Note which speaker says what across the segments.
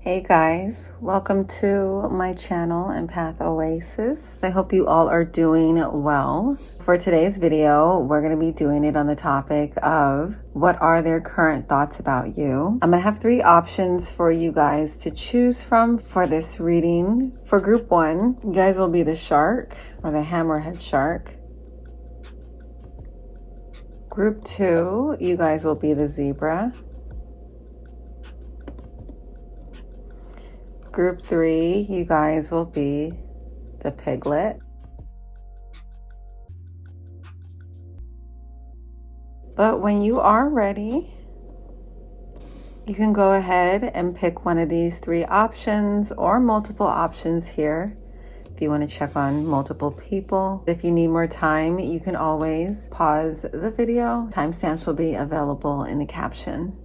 Speaker 1: Hey guys, welcome to my channel, EmpathOasis. I hope you all are doing well. For today's video, we're going to be doing it on the topic of what are their current thoughts about you. I'm going to have 3 options for you guys to choose from for this reading. For group 1, you guys will be the shark or the hammerhead shark. Group 2, you guys will be the zebra. Group 3, you guys will be the piglet. But when you are ready, you can go ahead and pick one of these 3 options or multiple options here. If you want to check on multiple people. If you need more time, you can always pause the video. Timestamps will be available in the caption.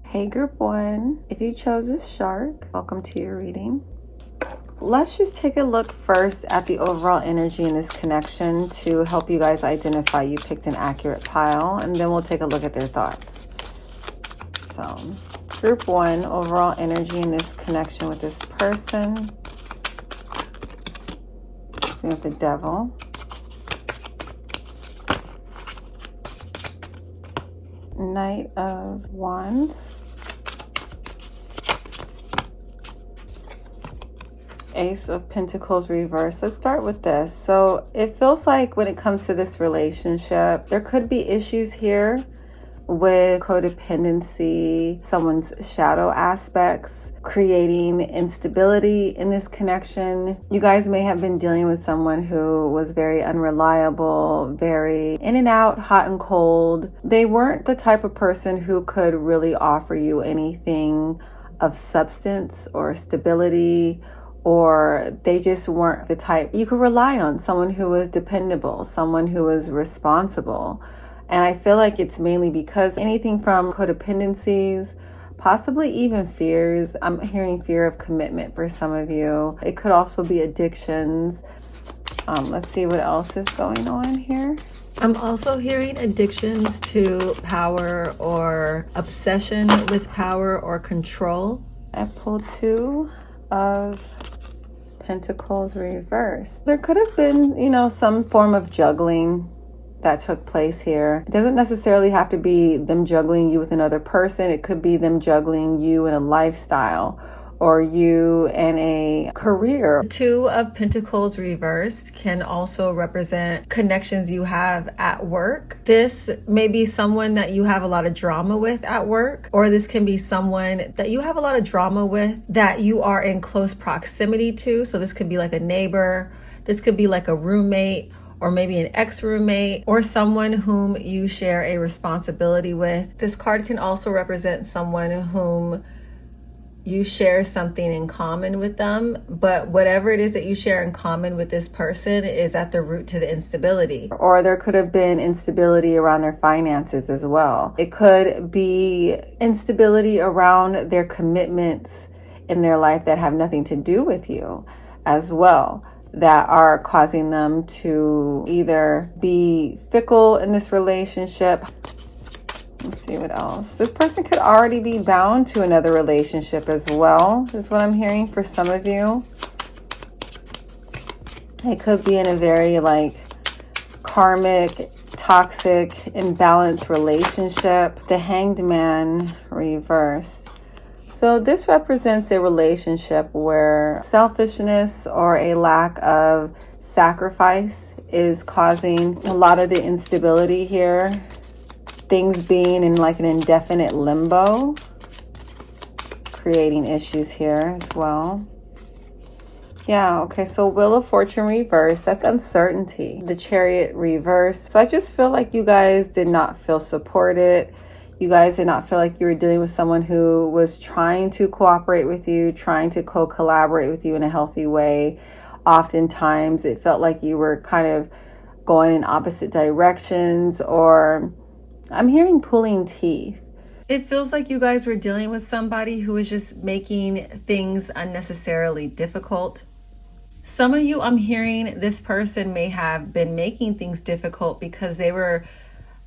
Speaker 1: Hey group 1, if you chose this shark, welcome to your reading. Let's just take a look first at the overall energy in this connection to help you guys identify you picked an accurate pile, and then we'll take a look at their thoughts. So, group 1, overall energy in this connection with this person. So we have the devil. Knight of Wands. Ace of Pentacles reverse. Let's start with this. So it feels like when it comes to this relationship, there could be issues here with codependency, someone's shadow aspects, creating instability in this connection. You guys may have been dealing with someone who was very unreliable, very in and out, hot and cold. They weren't the type of person who could really offer you anything of substance or stability, or they just weren't the type you could rely on, someone who was dependable, someone who was responsible. And I feel like it's mainly because anything from codependencies, possibly even fears. I'm hearing fear of commitment for some of you. It could also be addictions. Let's see what else is going on here. I'm also hearing addictions to power or obsession with power or control. I pulled 2 of Pentacles reverse. There could have been, some form of juggling that took place here. It doesn't necessarily have to be them juggling you with another person. It could be them juggling you in a lifestyle or you in a career. 2 of Pentacles reversed can also represent connections you have at work. This may be someone that you have a lot of drama with at work, or this can be someone that you have a lot of drama with that you are in close proximity to. So this could be like a neighbor, this could be like a roommate, or maybe an ex-roommate, or someone whom you share a responsibility with. This card can also represent someone whom you share something in common with them, but whatever it is that you share in common with this person is at the root to the instability. Or there could have been instability around their finances as well. It could be instability around their commitments in their life that have nothing to do with you as well, that are causing them to either be fickle in this relationship. Let's see what else. This person could already be bound to another relationship as well, is what I'm hearing for some of you. It could be in a very karmic, toxic, imbalanced relationship. The Hanged Man reversed. So this represents a relationship where selfishness or a lack of sacrifice is causing a lot of the instability here. Things being in an indefinite limbo, creating issues here as well. Yeah, okay, so Wheel of Fortune reverse, that's uncertainty. The Chariot reverse. So I just feel like you guys did not feel supported. You guys did not feel like you were dealing with someone who was trying to cooperate with you, trying to co-collaborate with you in a healthy way. Oftentimes it felt like you were kind of going in opposite directions, or I'm hearing pulling teeth. It feels like you guys were dealing with somebody who is just making things unnecessarily difficult. Some of you, I'm hearing this person may have been making things difficult because they were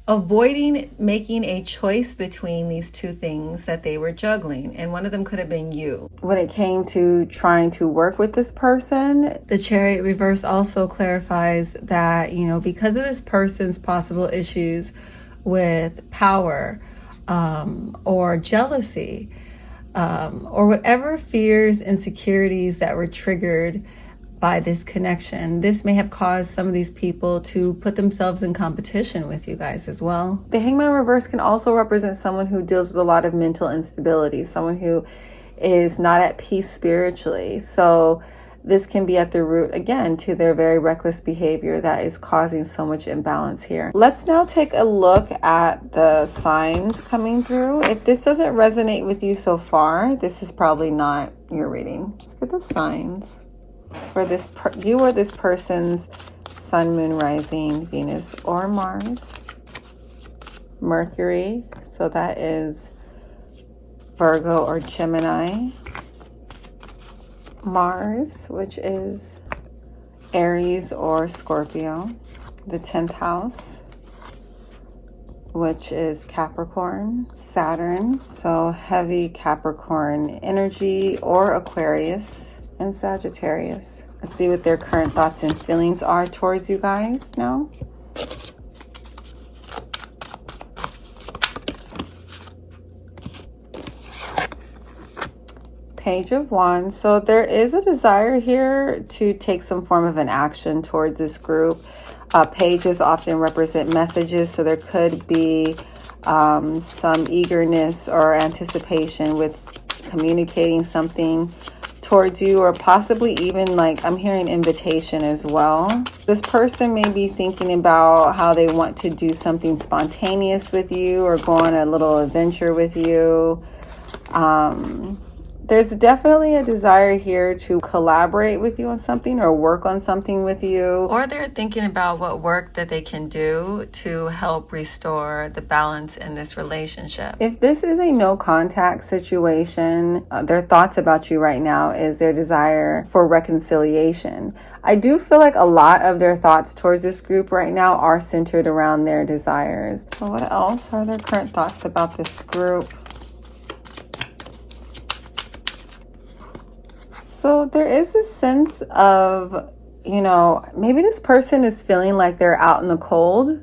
Speaker 1: avoiding making a choice between these two things that they were juggling. And one of them could have been you. When it came to trying to work with this person, the Chariot reverse also clarifies that, because of this person's possible issues with power or jealousy or whatever fears, insecurities that were triggered by this connection, this may have caused some of these people to put themselves in competition with you guys as well. The Hangman reverse can also represent someone who deals with a lot of mental instability, someone who is not at peace spiritually. So this can be at the root, again, to their very reckless behavior that is causing so much imbalance here. Let's now take a look at the signs coming through. If this doesn't resonate with you so far, this is probably not your reading. Let's get the signs for this you or this person's sun, moon, rising, Venus or Mars, Mercury, so that is Virgo or Gemini, Mars, which is Aries or Scorpio, the 10th house, which is Capricorn, Saturn, so heavy Capricorn energy, or Aquarius, and Sagittarius. Let's see what their current thoughts and feelings are towards you guys now. Page of Wands. So there is a desire here to take some form of an action towards this group. Pages often represent messages, so there could be some eagerness or anticipation with communicating something towards you, or possibly even, like, I'm hearing invitation as well. This person may be thinking about how they want to do something spontaneous with you or go on a little adventure with you. There's definitely a desire here to collaborate with you on something or work on something with you. Or they're thinking about what work that they can do to help restore the balance in this relationship. If this is a no contact situation, their thoughts about you right now is their desire for reconciliation. I do feel like a lot of their thoughts towards this group right now are centered around their desires. So what else are their current thoughts about this group? So there is a sense of, maybe this person is feeling like they're out in the cold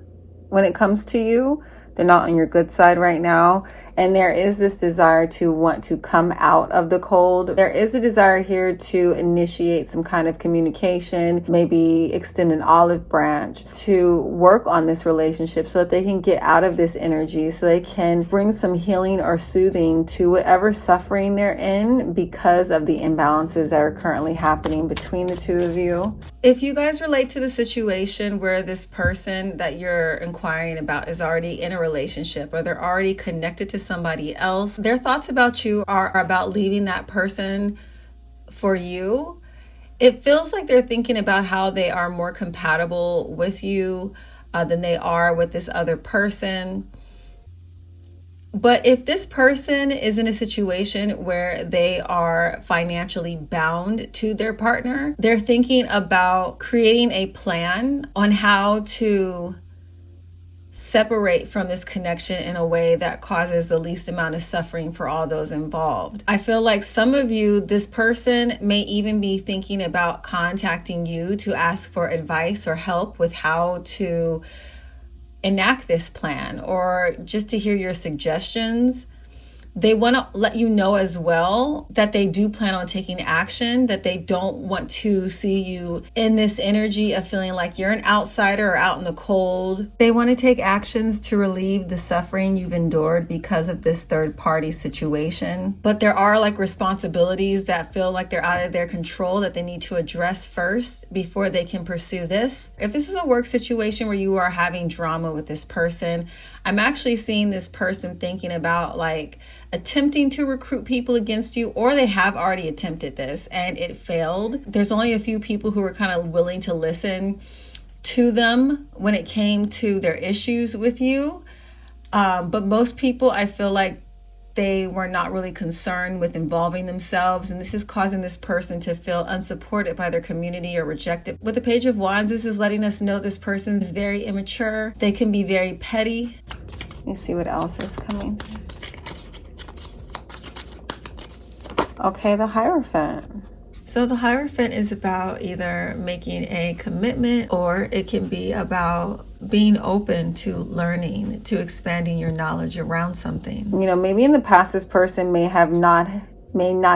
Speaker 1: when it comes to you. They're not on your good side right now. And there is this desire to want to come out of the cold. There is a desire here to initiate some kind of communication, maybe extend an olive branch to work on this relationship so that they can get out of this energy, so they can bring some healing or soothing to whatever suffering they're in because of the imbalances that are currently happening between the two of you. If you guys relate to the situation where this person that you're inquiring about is already in a relationship, or they're already connected to somebody else, their thoughts about you are about leaving that person for you. It feels like they're thinking about how they are more compatible with you than they are with this other person. But if this person is in a situation where they are financially bound to their partner, they're thinking about creating a plan on how to separate from this connection in a way that causes the least amount of suffering for all those involved. I feel like some of you, this person may even be thinking about contacting you to ask for advice or help with how to enact this plan, or just to hear your suggestions. They want to let you know as well that they do plan on taking action, that they don't want to see you in this energy of feeling like you're an outsider or out in the cold. They want to take actions to relieve the suffering you've endured because of this third party situation. But there are like responsibilities that feel like they're out of their control that they need to address first before they can pursue this. If this is a work situation where you are having drama with this person, I'm actually seeing this person thinking about like attempting to recruit people against you, or they have already attempted this and it failed. There's only a few people who are kind of willing to listen to them when it came to their issues with you. But most people, I feel like they were not really concerned with involving themselves, and this is causing this person to feel unsupported by their community or rejected. With the Page of Wands, this is letting us know this person is very immature. They can be very petty. Let me see what else is coming. Okay, the Hierophant. So the Hierophant is about either making a commitment, or it can be about being open to learning, to expanding your knowledge around something. You know, maybe in the past this person may not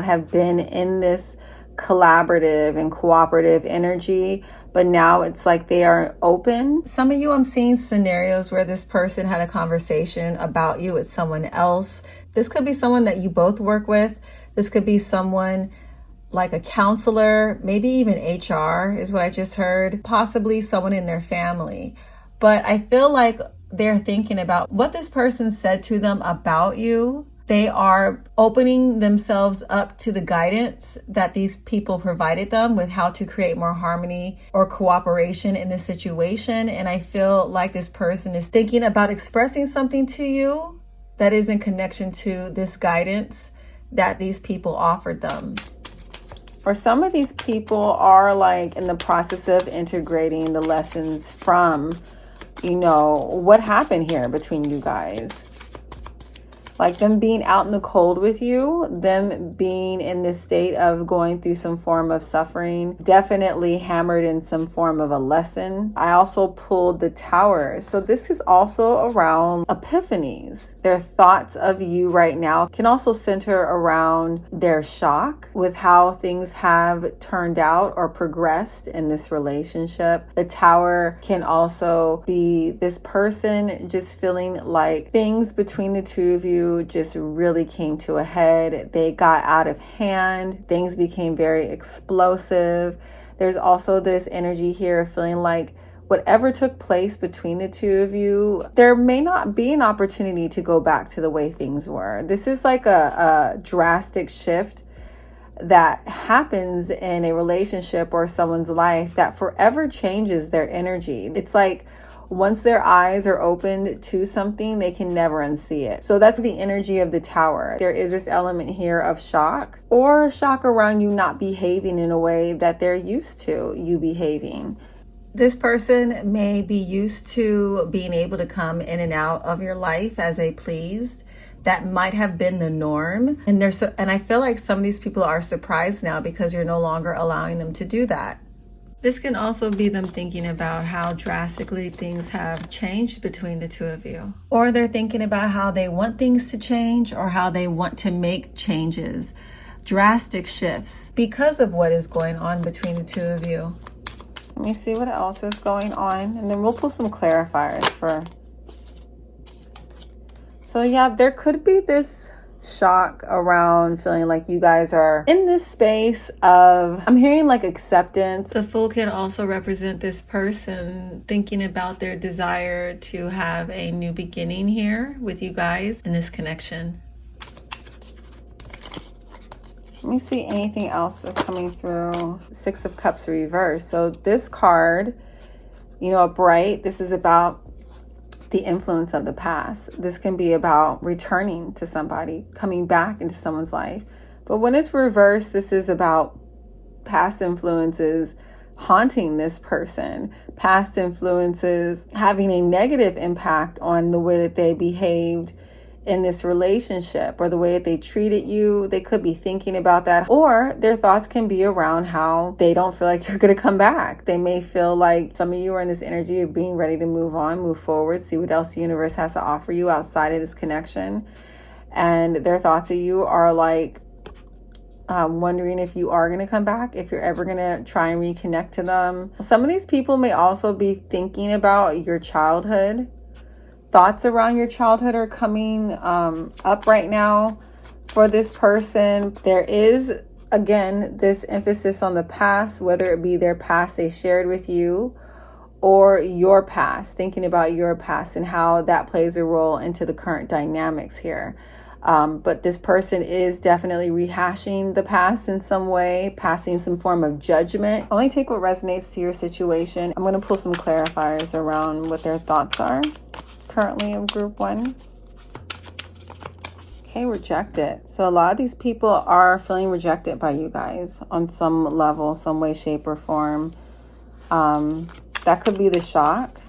Speaker 1: have been in this collaborative and cooperative energy, but now it's like they are open. Some of you, I'm seeing scenarios where this person had a conversation about you with someone else. This could be someone that you both work with. This could be someone like a counselor, maybe even HR is what I just heard, possibly someone in their family. But I feel like they're thinking about what this person said to them about you. They are opening themselves up to the guidance that these people provided them with how to create more harmony or cooperation in this situation. And I feel like this person is thinking about expressing something to you that is in connection to this guidance that these people offered them. Or some of these people are like in the process of integrating the lessons from, you know, what happened here between you guys. Like them being out in the cold with you, them being in this state of going through some form of suffering, definitely hammered in some form of a lesson. I also pulled the Tower. So this is also around epiphanies. Their thoughts of you right now can also center around their shock with how things have turned out or progressed in this relationship. The Tower can also be this person just feeling like things between the two of you just really came to a head. They got out of hand. Things became very explosive. There's also this energy here of feeling like whatever took place between the two of you, there may not be an opportunity to go back to the way things were. This is like a drastic shift that happens in a relationship or someone's life that forever changes their energy. It's like once their eyes are opened to something, they can never unsee it. So that's the energy of the Tower. There is this element here of shock, or shock around you not behaving in a way that they're used to you behaving. This person may be used to being able to come in and out of your life as they pleased. That might have been the norm. And I feel like some of these people are surprised now because you're no longer allowing them to do that. This can also be them thinking about how drastically things have changed between the two of you. Or they're thinking about how they want things to change or how they want to make changes, drastic shifts because of what is going on between the two of you. Let me see what else is going on, and then we'll pull some clarifiers for. So yeah, there could be this shock around feeling like you guys are in this space of, I'm hearing like acceptance. The Fool can also represent this person thinking about their desire to have a new beginning here with you guys in this connection. Let me see anything else that's coming through. Six of Cups reverse. So this card, you know, upright, this is about the influence of the past. This can be about returning to somebody, coming back into someone's life. But when it's reversed, this is about past influences haunting this person, past influences having a negative impact on the way that they behaved in this relationship or the way that they treated you. They could be thinking about that, or their thoughts can be around how they don't feel like you're going to come back. They may feel like some of you are in this energy of being ready to move on, move forward, see what else the universe has to offer you outside of this connection. And their thoughts of you are like wondering if you are going to come back, if you're ever going to try and reconnect to them. Some of these people may also be thinking about your childhood. Thoughts around your childhood are coming up right now for this person. There is, again, this emphasis on the past, whether it be their past they shared with you or your past, thinking about your past and how that plays a role into the current dynamics here. But this person is definitely rehashing the past in some way, passing some form of judgment. Only take what resonates to your situation. I'm going to pull some clarifiers around what their thoughts are currently of group one. Okay, rejected. So a lot of these people are feeling rejected by you guys on some level, some way, shape, or form. That could be the shock.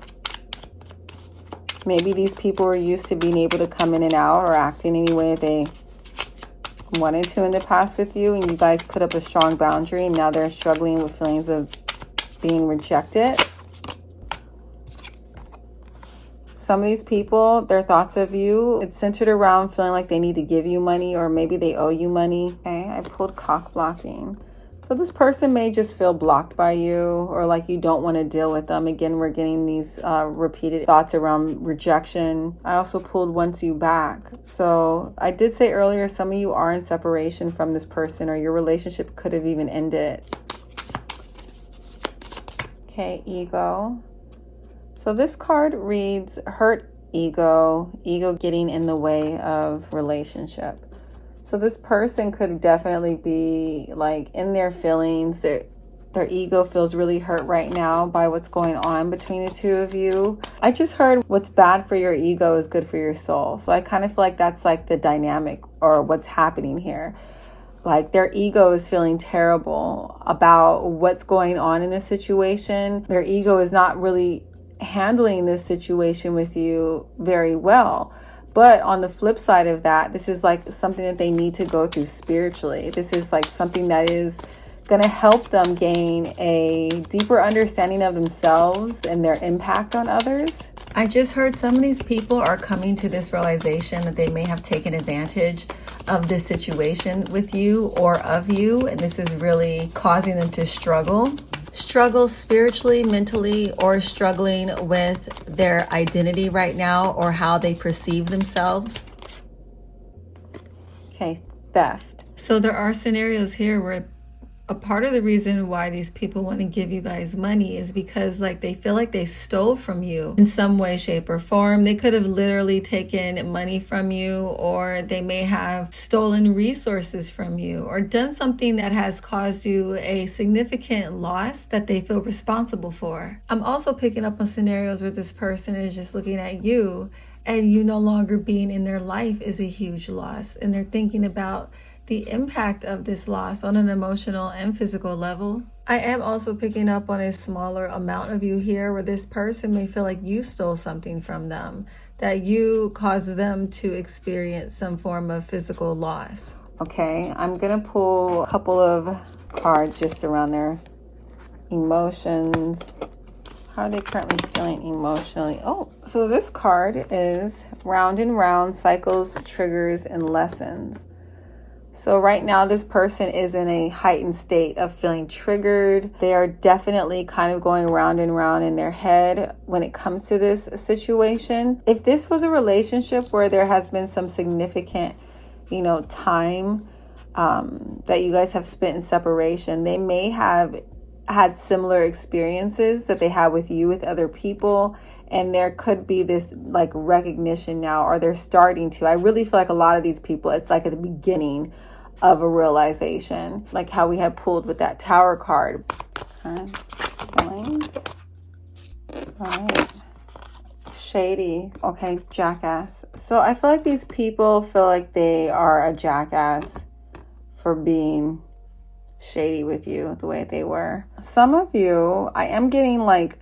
Speaker 1: Maybe these people were used to being able to come in and out or act in any way they wanted to in the past with you, and you guys put up a strong boundary, and now they're struggling with feelings of being rejected. Some of these people, their thoughts of you, it's centered around feeling like they need to give you money, or maybe they owe you money. Okay, I pulled cock blocking. So this person may just feel blocked by you, or like you don't want to deal with them. Again, we're getting these repeated thoughts around rejection. I also pulled wants you back. So I did say earlier, some of you are in separation from this person, or your relationship could have even ended. Okay, ego. So this card reads hurt ego getting in the way of relationship. So this person could definitely be like in their feelings. Their ego feels really hurt right now by what's going on between the two of you. I just heard what's bad for your ego is good for your soul. So I kind of feel like that's like the dynamic or what's happening here. Like their ego is feeling terrible about what's going on in this situation. Their ego is not really handling this situation with you very well. But on the flip side of that, this is like something that they need to go through spiritually. This is like something that is going to help them gain a deeper understanding of themselves and their impact on others. I just heard some of these people are coming to this realization that they may have taken advantage of this situation with you or of you, and this is really causing them to struggle spiritually, mentally, or struggling with their identity right now or how they perceive themselves. Okay, theft. So there are scenarios here where a part of the reason why these people want to give you guys money is because like they feel like they stole from you in some way, shape, or form. They could have literally taken money from you, or they may have stolen resources from you, or done something that has caused you a significant loss that they feel responsible for. I'm also picking up on scenarios where this person is just looking at you, and you no longer being in their life is a huge loss, and they're thinking about the impact of this loss on an emotional and physical level. I am also picking up on a smaller amount of you here where this person may feel like you stole something from them, that you caused them to experience some form of physical loss. Okay, I'm gonna pull a couple of cards just around their emotions. How are they currently feeling emotionally? Oh, so this card is round and round, cycles, triggers, and lessons. So right now, this person is in a heightened state of feeling triggered. They are definitely kind of going round and round in their head when it comes to this situation. If this was a relationship where there has been some significant, time that you guys have spent in separation, they may have had similar experiences that they had with you with other people. And there could be this like recognition now, or they're starting to. I really feel like a lot of these people, it's like at the beginning of a realization, like how we had pulled with that Tower card. Okay. Feelings. All right. Shady. Okay, jackass. So I feel like these people feel like they are a jackass for being shady with you the way they were. Some of you, I am getting like,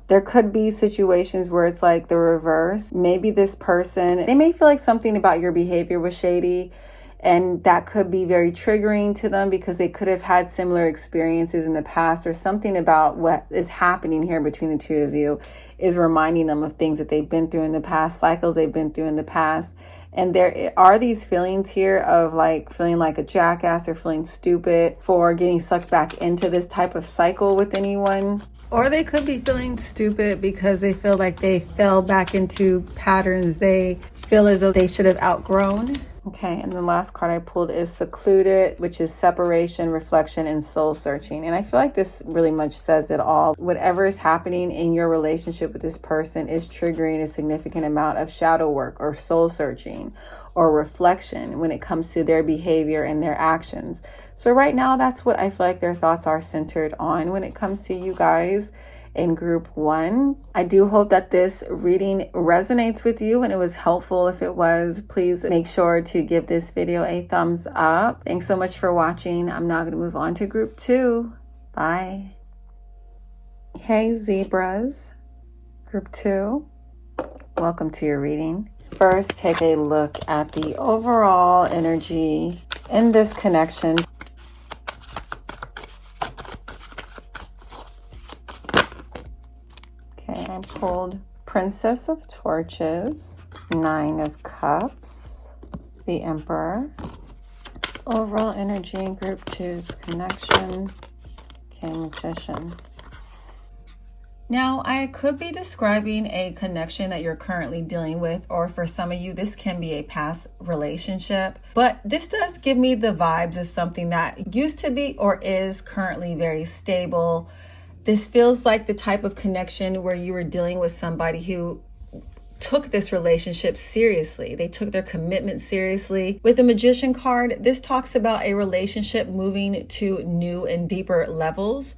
Speaker 1: there could be situations where it's like the reverse. Maybe this person, they may feel like something about your behavior was shady, and that could be very triggering to them because they could have had similar experiences in the past, or something about what is happening here between the two of you is reminding them of things that they've been through in the past, cycles they've been through in the past. And there are these feelings here of like feeling like a jackass or feeling stupid for getting sucked back into this type of cycle with anyone. Or they could be feeling stupid because they feel like they fell back into patterns they feel as though they should have outgrown. Okay, and the last card I pulled is secluded, which is separation, reflection, and soul searching. And I feel like this really much says it all. Whatever is happening in your relationship with this person is triggering a significant amount of shadow work or soul searching or reflection when it comes to their behavior and their actions. So right now, that's what I feel like their thoughts are centered on when it comes to you guys. in group 1. I do hope that this reading resonates with you and it was helpful. If it was, please make sure to give this video a thumbs up. Thanks so much for watching. I'm now going to move on to group 2. Bye. Hey zebras, group 2. Welcome to your reading. First, take a look at the overall energy in this connection. Okay, I pulled Princess of Torches, 9 of Cups, the Emperor. Overall energy in group 2's connection. Okay, Magician. Now, I could be describing a connection that you're currently dealing with, or for some of you, this can be a past relationship. But this does give me the vibes of something that used to be or is currently very stable. This feels like the type of connection where you were dealing with somebody who took this relationship seriously. They took their commitment seriously. With the Magician card, this talks about a relationship moving to new and deeper levels,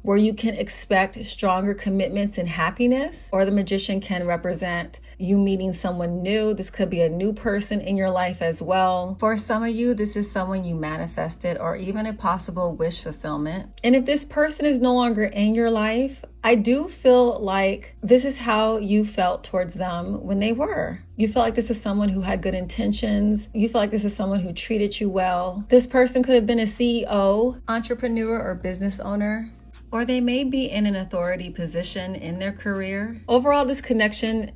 Speaker 1: where you can expect stronger commitments and happiness. Or the Magician can represent you meeting someone new. This could be a new person in your life as well. For some of you, this is someone you manifested, or even a possible wish fulfillment. And if this person is no longer in your life, I do feel like this is how you felt towards them when they were. You felt like this was someone who had good intentions. You felt like this was someone who treated you well. This person could have been a CEO, entrepreneur, or business owner, or they may be in an authority position in their career. Overall, this connection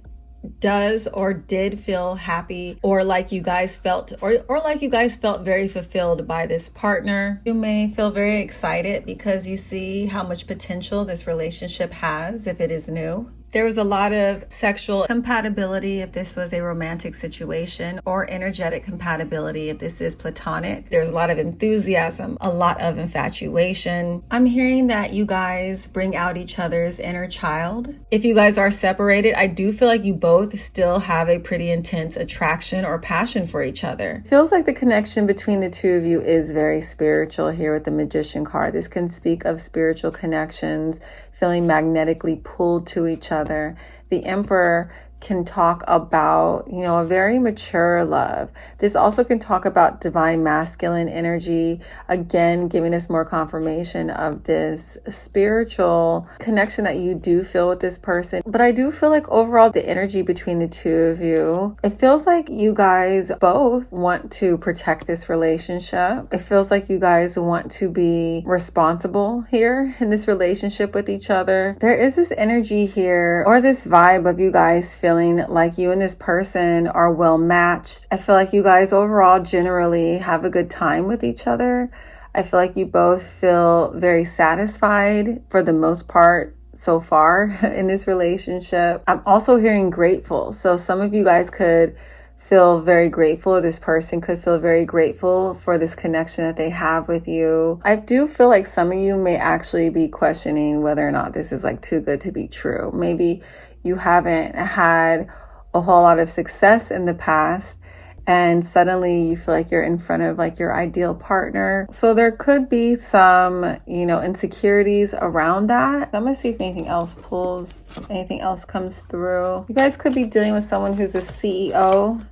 Speaker 1: does or did feel happy, or like you guys felt, or like you guys felt very fulfilled by this partner. You may feel very excited because you see how much potential this relationship has if it is new. There was a lot of sexual compatibility if this was a romantic situation, or energetic compatibility if this is platonic. There's a lot of enthusiasm, a lot of infatuation. I'm hearing that you guys bring out each other's inner child. If you guys are separated, I do feel like you both still have a pretty intense attraction or passion for each other. Feels like the connection between the two of you is very spiritual here with the Magician card. This can speak of spiritual connections, feeling magnetically pulled to each other. The Emperor can talk about, a very mature love. This also can talk about divine masculine energy, again, giving us more confirmation of this spiritual connection that you do feel with this person. But I do feel like overall the energy between the two of you, it feels like you guys both want to protect this relationship. It feels like you guys want to be responsible here in this relationship with each other. There is this energy here, or this vibe of you guys feeling like you and this person are well matched. I feel like you guys overall generally have a good time with each other. I feel like you both feel very satisfied for the most part so far in this relationship. I'm also hearing grateful. So some of you guys could feel very grateful. This person could feel very grateful for this connection that they have with you. I do feel like some of you may actually be questioning whether or not this is like too good to be true. Maybe you haven't had a whole lot of success in the past, and suddenly you feel like you're in front of like your ideal partner. So there could be some, insecurities around that. I'm gonna see if anything else pulls, anything else comes through. You guys could be dealing with someone who's a CEO.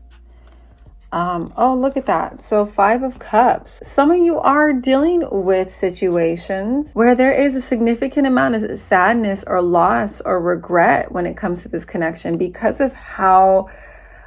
Speaker 1: Oh, look at that. So 5 of Cups. Some of you are dealing with situations where there is a significant amount of sadness or loss or regret when it comes to this connection because of how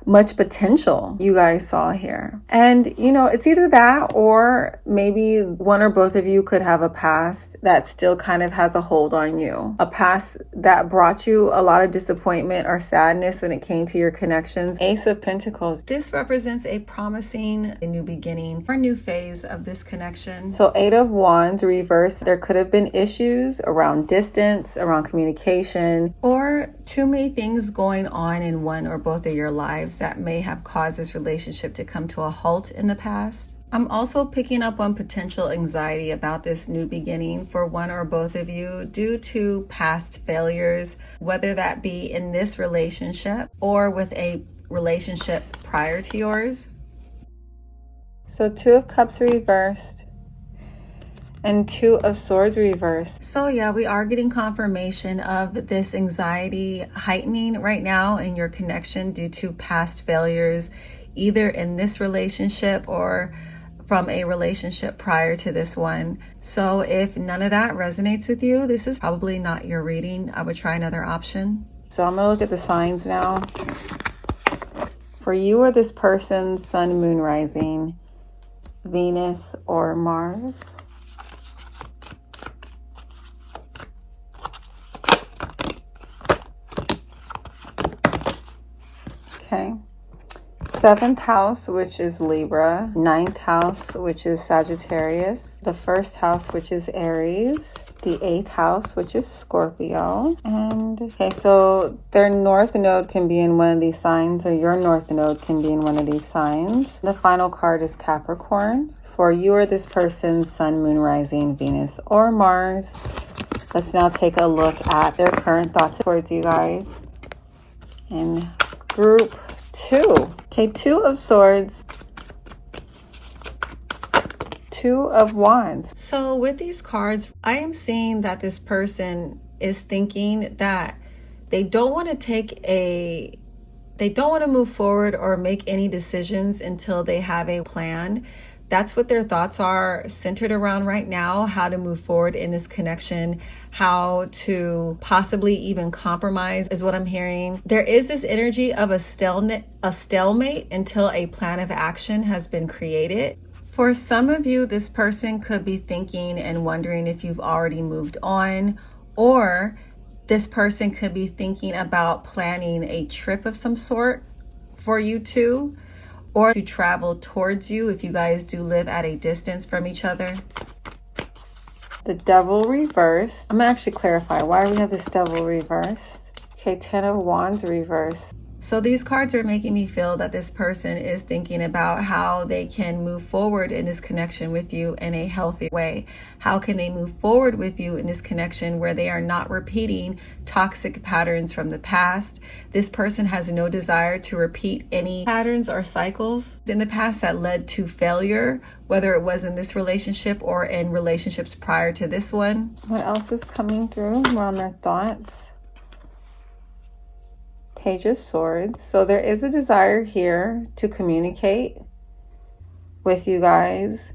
Speaker 1: much potential you guys saw here. And, it's either that, or maybe one or both of you could have a past that still kind of has a hold on you. A past that brought you a lot of disappointment or sadness when it came to your connections. Ace of Pentacles. This represents a promising new beginning or new phase of this connection. So 8 of Wands reversed. There could have been issues around distance, around communication, or too many things going on in one or both of your lives that may have caused this relationship to come to a halt in the past. I'm also picking up on potential anxiety about this new beginning for one or both of you due to past failures, whether that be in this relationship or with a relationship prior to yours. So 2 of Cups reversed. and Two of Swords reversed. So yeah, we are getting confirmation of this anxiety heightening right now in your connection due to past failures, either in this relationship or from a relationship prior to this one. So if none of that resonates with you, this is probably not your reading. I would try another option. So I'm gonna look at the signs now. For you or this person's sun, moon, rising, Venus or Mars. Okay. 7th house, which is Libra. 9th house, which is Sagittarius. The 1st house, which is Aries. The 8th house, which is Scorpio. And okay, so their north node can be in one of these signs, or your north node can be in one of these signs. The final card is Capricorn. For you or this person's sun, moon, rising, Venus or Mars. Let's now take a look at their current thoughts towards you guys in group 2. Okay, 2 of Swords, 2 of Wands. So with these cards, I am seeing that this person is thinking that they don't want to move forward or make any decisions until they have a plan. That's what their thoughts are centered around right now, how to move forward in this connection, how to possibly even compromise is what I'm hearing. There is this energy of a stalemate until a plan of action has been created. For some of you, this person could be thinking and wondering if you've already moved on, or this person could be thinking about planning a trip of some sort for you two, or to travel towards you if you guys do live at a distance from each other. The Devil reversed. I'm gonna actually clarify why we have this Devil reversed. Okay, 10 of Wands reversed. So these cards are making me feel that this person is thinking about how they can move forward in this connection with you in a healthy way. How can they move forward with you in this connection where they are not repeating toxic patterns from the past? This person has no desire to repeat any patterns or cycles in the past that led to failure, whether it was in this relationship or in relationships prior to this one. What else is coming through? More on their thoughts. Page of Swords. So there is a desire here to communicate with you guys.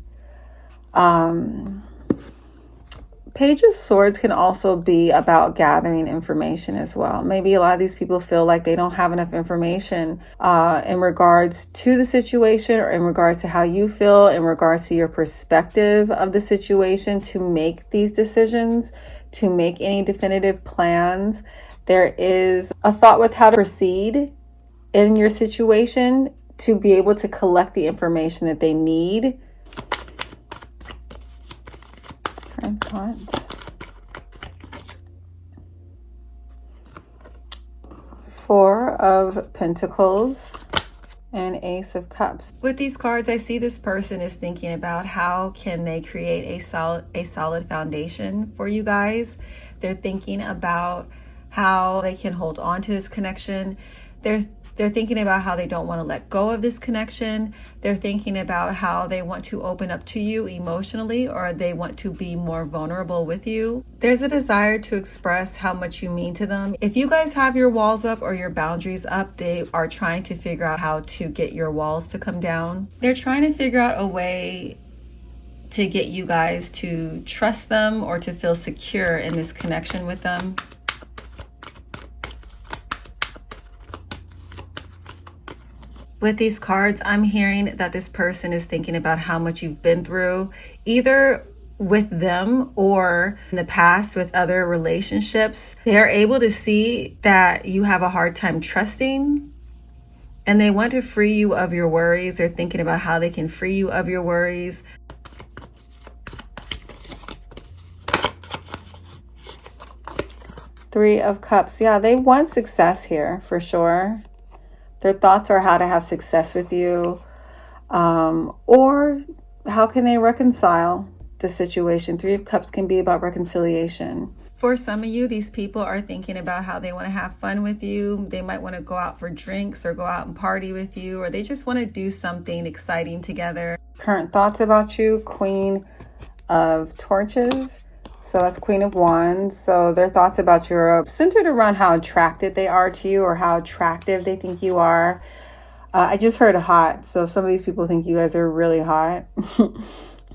Speaker 1: Page of Swords can also be about gathering information as well. Maybe a lot of these people feel like they don't have enough information in regards to the situation, or in regards to how you feel, in regards to your perspective of the situation, to make these decisions, to make any definitive plans. There is a thought with how to proceed in your situation to be able to collect the information that they need. Current thoughts. 4 of Pentacles and Ace of Cups. With these cards, I see this person is thinking about how can they create a solid foundation for you guys. They're thinking about how they can hold on to this connection. They're thinking about how they don't want to let go of this connection. They're thinking about how they want to open up to you emotionally, or they want to be more vulnerable with you. There's a desire to express how much you mean to them. If you guys have your walls up or your boundaries up, they are trying to figure out how to get your walls to come down. They're trying to figure out a way to get you guys to trust them or to feel secure in this connection with them. With these cards, I'm hearing that this person is thinking about how much you've been through, either with them or in the past with other relationships. They're able to see that you have a hard time trusting, and they want to free you of your worries. They're thinking about how they can free you of your worries. Three of Cups. Yeah, they want success here for sure. Their thoughts are how to have success with you, or how can they reconcile the situation. 3 of Cups can be about reconciliation. For some of you, these people are thinking about how they want to have fun with you. They might want to go out for drinks or go out and party with you, or they just want to do something exciting together. Current thoughts about you. Queen of Torches. So that's Queen of Wands. So their thoughts about you are centered around how attracted they are to you or how attractive they think you are. I just heard hot. So if some of these people think you guys are really hot,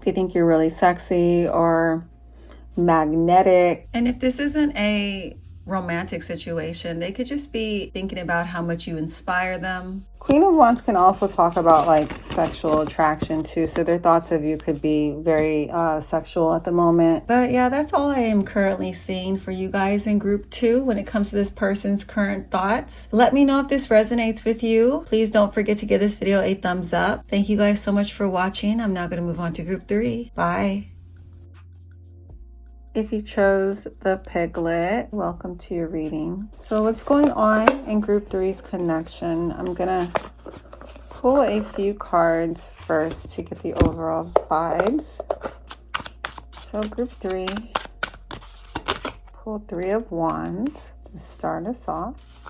Speaker 1: they think you're really sexy or magnetic. And if this isn't a romantic situation, they could just be thinking about how much you inspire them. Queen of Wands can also talk about like sexual attraction too, so their thoughts of you could be very sexual at the moment. But yeah, that's all I am currently seeing for you guys in group 2 when it comes to this person's current thoughts. Let me know if this resonates with you. Please don't forget to give this video a thumbs up. Thank you guys so much for watching. I'm now going to move on to group 3. Bye. If you chose the Piglet, welcome to your reading. So what's going on in group 3's connection? I'm gonna pull a few cards first to get the overall vibes. So group 3, pull 3 of Wands to start us off.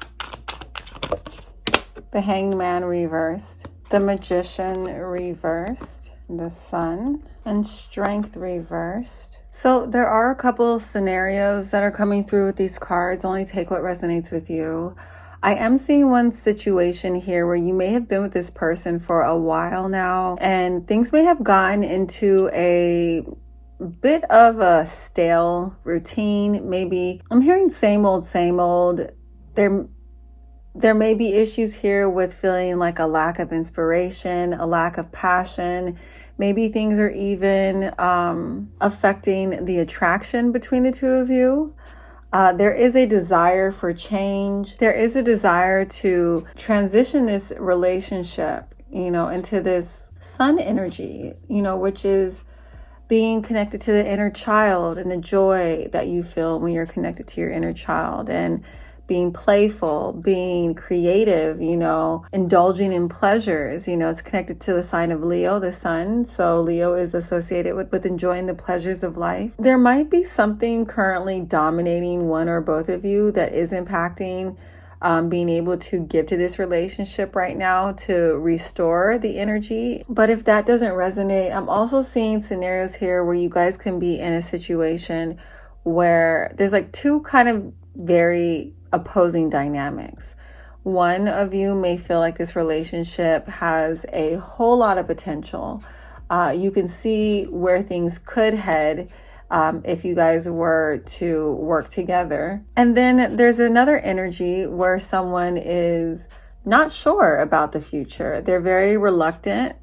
Speaker 1: The Hanged Man reversed, the Magician reversed, the Sun, and Strength reversed. So there are a couple scenarios that are coming through with these cards. Only take what resonates with you. I am seeing one situation here where you may have been with this person for a while now, and things may have gotten into a bit of a stale routine. Maybe I'm hearing same old, same old. There may be issues here with feeling like a lack of inspiration, a lack of passion. Maybe things are even affecting the attraction between the two of you. There is a desire for change. There is a desire to transition this relationship, into this sun energy, which is being connected to the inner child and the joy that you feel when you're connected to your inner child, and being playful, being creative, indulging in pleasures. It's connected to the sign of Leo, the sun. So Leo is associated with enjoying the pleasures of life. There might be something currently dominating one or both of you that is impacting being able to give to this relationship right now to restore the energy. But if that doesn't resonate, I'm also seeing scenarios here where you guys can be in a situation where there's like two kind of very opposing dynamics. One of you may feel like this relationship has a whole lot of potential. You can see where things could head if you guys were to work together. And then there's another energy where someone is not sure about the future. They're very reluctant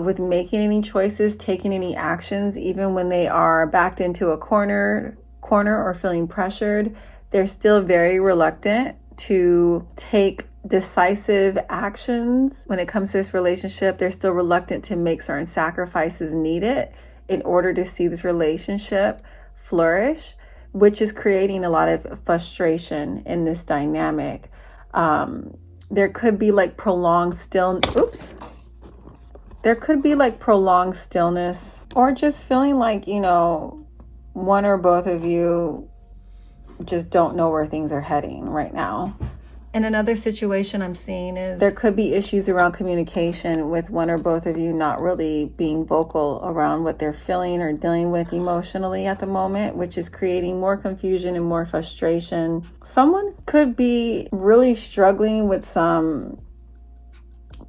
Speaker 1: with making any choices, taking any actions, even when they are backed into a corner or feeling pressured. They're still very reluctant to take decisive actions when it comes to this relationship. They're still reluctant to make certain sacrifices needed in order to see this relationship flourish, which is creating a lot of frustration in this dynamic. There could be like prolonged stillness, or just feeling like, one or both of you just don't know where things are heading right now. And another situation I'm seeing is there could be issues around communication with one or both of you not really being vocal around what they're feeling or dealing with emotionally at the moment, which is creating more confusion and more frustration. Someone could be really struggling with some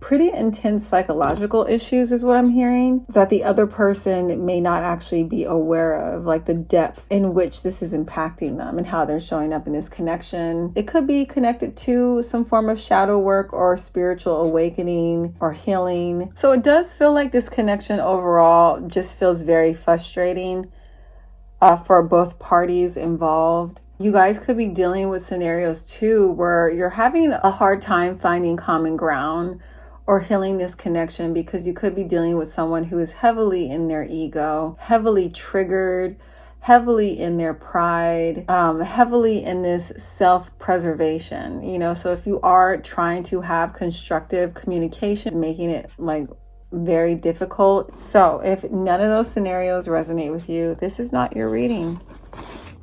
Speaker 1: pretty intense psychological issues is what I'm hearing, that the other person may not actually be aware of, like the depth in which this is impacting them and how they're showing up in this connection. It could be connected to some form of shadow work or spiritual awakening or healing. So it does feel like this connection overall just feels very frustrating for both parties involved. You guys could be dealing with scenarios too where you're having a hard time finding common ground or healing this connection, because you could be dealing with someone who is heavily in their ego, heavily triggered, heavily in their pride, heavily in this self-preservation, so if you are trying to have constructive communication, making it like very difficult. So if none of those scenarios resonate with you, this is not your reading.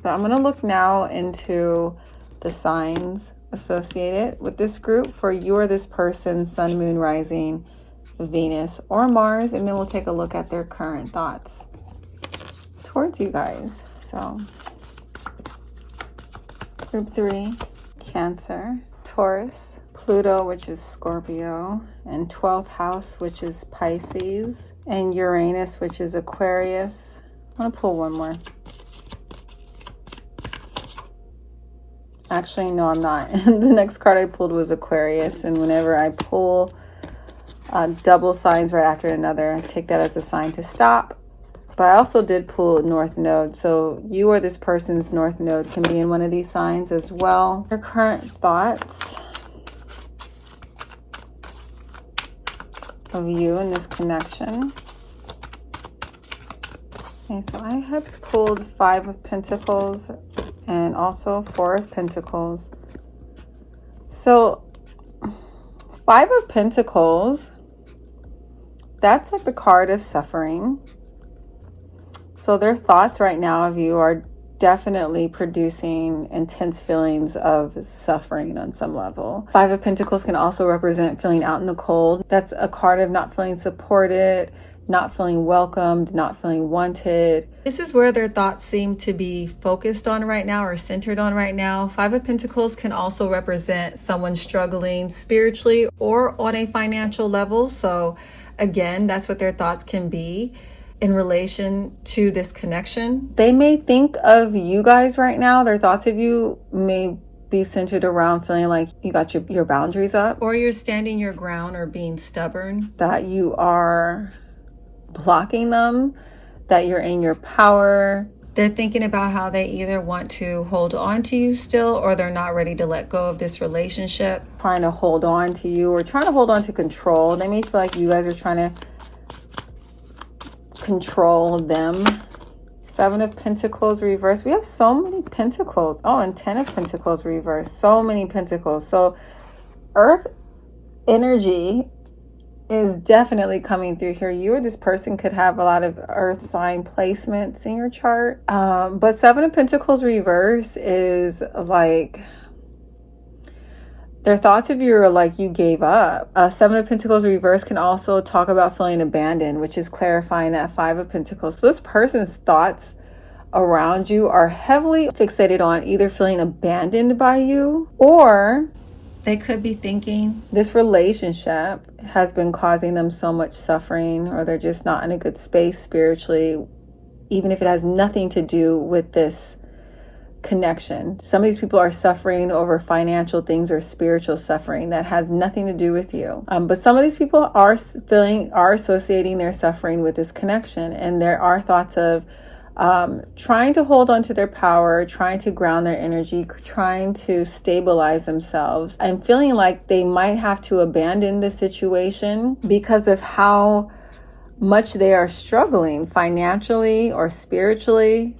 Speaker 1: But I'm going to look now into the signs associated with this group for you or this person, sun, moon, rising, Venus, or Mars, and then we'll take a look at their current thoughts. towards you guys. So group 3, Cancer, Taurus, Pluto, which is Scorpio, and 12th house, which is Pisces, and Uranus, which is Aquarius. I'm going to pull one more. Actually, no, I'm not. The next card I pulled was Aquarius, and whenever I pull double signs right after another, I take that as a sign to stop. But I also did pull North Node, so you or this person's North Node can be in one of these signs as well. Your current thoughts of you in this connection. Okay, so I have pulled 5 of Pentacles and also 4 of Pentacles. So 5 of Pentacles, that's like the card of suffering. So their thoughts right now of you are definitely producing intense feelings of suffering on some level. 5 of Pentacles can also represent feeling out in the cold. That's a card of not feeling supported, not feeling welcomed, not feeling wanted. This is where their thoughts seem to be focused on right now or centered on right now. 5 of Pentacles can also represent someone struggling spiritually or on a financial level. So again, that's what their thoughts can be in relation to this connection. They may think of you guys right now. Their thoughts of you may be centered around feeling like you got your boundaries up, or you're standing your ground or being stubborn, that you are blocking them, that you're in your power. They're thinking about how they either want to hold on to you still, or they're not ready to let go of this relationship, trying to hold on to you or trying to hold on to control. They may feel like you guys are trying to control them. 7 of Pentacles reversed. We have so many Pentacles. Oh, and 10 of Pentacles reversed. So many Pentacles. So Earth energy is definitely coming through here. You or this person could have a lot of Earth sign placements in your chart. But 7 of Pentacles reverse is like their thoughts of you are like you gave up. 7 of Pentacles reverse can also talk about feeling abandoned, which is clarifying that 5 of Pentacles. So this person's thoughts around you are heavily fixated on either feeling abandoned by you, or they could be thinking this relationship has been causing them so much suffering, or they're just not in a good space spiritually, even if it has nothing to do with this connection. Some of these people are suffering over financial things or spiritual suffering that has nothing to do with you. But some of these people are associating their suffering with this connection, and there are thoughts of trying to hold on to their power, trying to ground their energy, trying to stabilize themselves, and feeling like they might have to abandon the situation because of how much they are struggling financially or spiritually.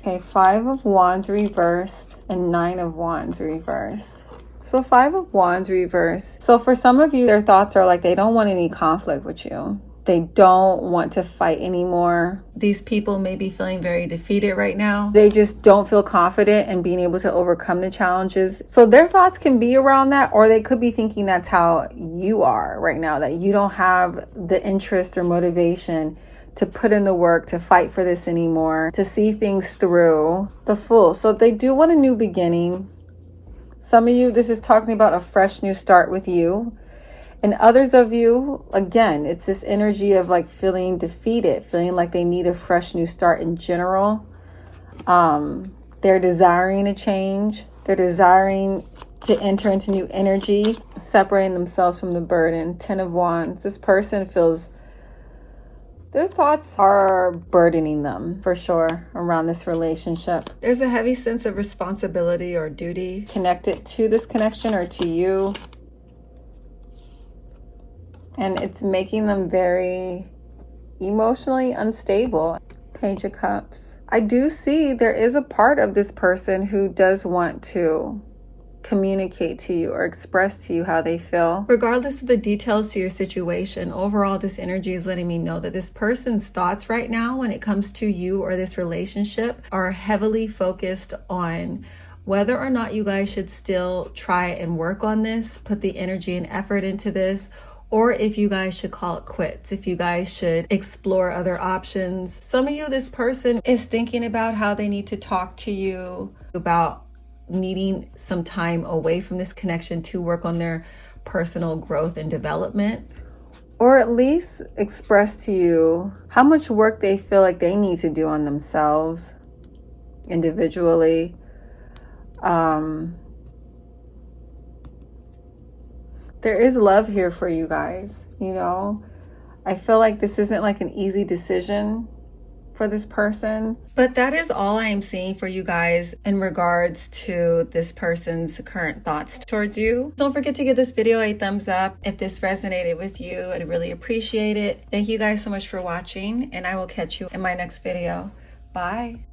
Speaker 1: Okay, 5 of Wands reversed and 9 of Wands reversed. So 5 of Wands reversed. So for some of you, their thoughts are like they don't want any conflict with you. They don't want to fight anymore. These people may be feeling very defeated right now. They just don't feel confident in being able to overcome the challenges. So their thoughts can be around that, or they could be thinking that's how you are right now, that you don't have the interest or motivation to put in the work, to fight for this anymore, to see things through. The Fool. So they do want a new beginning. Some of you, this is talking about a fresh new start with you. And others of you, again, it's this energy of like feeling defeated, feeling like they need a fresh new start in general. They're desiring a change. They're desiring to enter into new energy, separating themselves from the burden. 10 of Wands. This person feels their thoughts are burdening them for sure around this relationship. There's a heavy sense of responsibility or duty connected to this connection or to you. And it's making them very emotionally unstable. Page of Cups. I do see there is a part of this person who does want to communicate to you or express to you how they feel. Regardless of the details to your situation, overall, this energy is letting me know that this person's thoughts right now when it comes to you or this relationship are heavily focused on whether or not you guys should still try and work on this, put the energy and effort into this, or if you guys should call it quits, if you guys should explore other options. Some of you, this person is thinking about how they need to talk to you about needing some time away from this connection to work on their personal growth and development, or at least express to you how much work they feel like they need to do on themselves individually. There is love here for you guys, you know. I feel like this isn't like an easy decision for this person. But that is all I am seeing for you guys in regards to this person's current thoughts towards you. Don't forget to give this video a thumbs up if this resonated with you. I'd really appreciate it. Thank you guys so much for watching, and I will catch you in my next video. Bye.